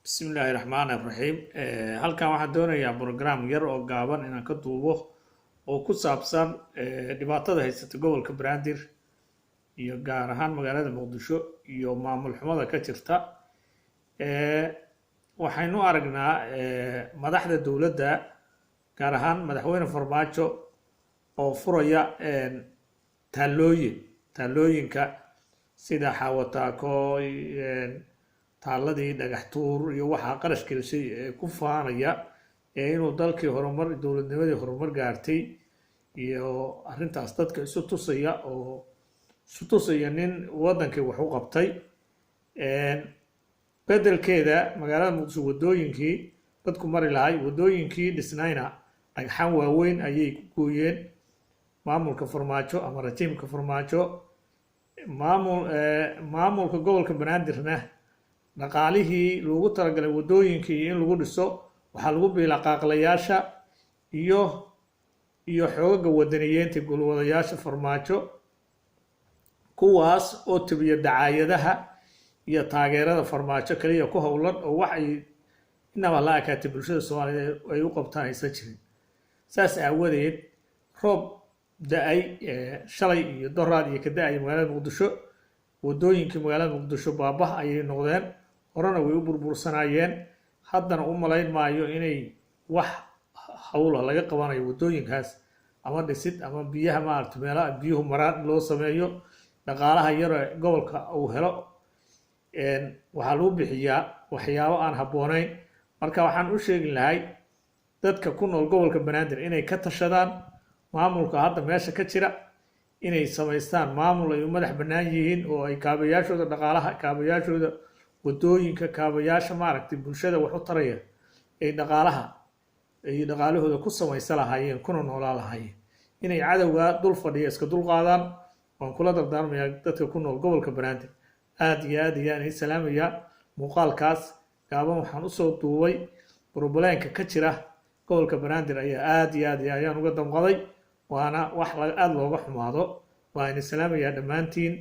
بسم الله الرحمن الرحيم halkan waxaan doonayaa program yar oo gaaban inaan ka duubo oo ku saabsan dhibaatada haysata gobolka Banaadir iyo gaar ahaan magaalada Muqdisho iyo maamul xumada ka jirta waxaynu aragnaa madaxda dawladda gaar ahaan madaxweyne Farmaajo oo furaya taalooyinka sida Xawataako taaladii dhagax tuur iyo waxa qarash gelisay ku faanaya inuu dalkii horumar dawladnimadii horumar gaartay iyo arintaas dadka isu tusaya nin wadankii wax u qabtay bedelkeeda magaalada Muqdisho wadooyinkii dadku mari lahay wadooyinkii dhisnayna dhagxan waaweyn ayay ku gooyeen maamulka Farmaajo ama rajiimka Farmaajo maamulka gobolka Banaadirna dhaqaalihii loogu talagalay wadooyinkii in lagu dhiso waxa lagu biilaqaaqlayaasha iyo xoogaga wadaniyeenta gulwadayaasha Farmaajo kuwaas oo tabiya dacaayadaha iyo taageerada Farmaajo kaliya ku howlan oo wax ay inaba la akaatay bulshada Soomaaliyeed ay u qabtaan aysan jirin saas aawadeed roob da'ay shalay iyo doraad iyo ka da'ay magaalada Muqdisho wadooyinkii magaalada Muqdisho baabah ayay noqdeen horena way u burbursanayeen haddana u malayn maayo inay wax hawla laga qabanayo wadooyinkaas ama dhisid ama biyaha maaragtay meelaha biyuhu maraan loo sameeyo dhaqaalaha yar ee gobolka uu helo waxaa lagu bixiyaa waxyaabo aan habboonayn marka waxaan u sheegi lahay dadka ku nool gobolka Banaadir inay ka tashadaan maamulka hadda meesha ka jira inay samaystaan maamul ay madax bannaan yihiin oo ay kaabayaashooda dhaqaalaha kaabayaashooda wadooyinka kaabayaasha maaragtay bulshada wax u taraya ay dhaqaalahooda ku samaysan lahaayeen kuna noolaa lahaayeen inay cadowga dul fadhiya iska dul qaadaan waan kula dardaarmayaa dadka ku nool gobolka Banaadir aad iyo aad ayaan idin salaamayaa muuqaalkaas gaaban waxaan usoo duubay problemka ka jira gobolka Banaadir ayaa aad iyo aad ayaan uga damqaday waana wax aad looga xumaado waan idin salaamayaa dhammaantiin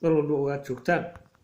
dal walba oo aad joogtaan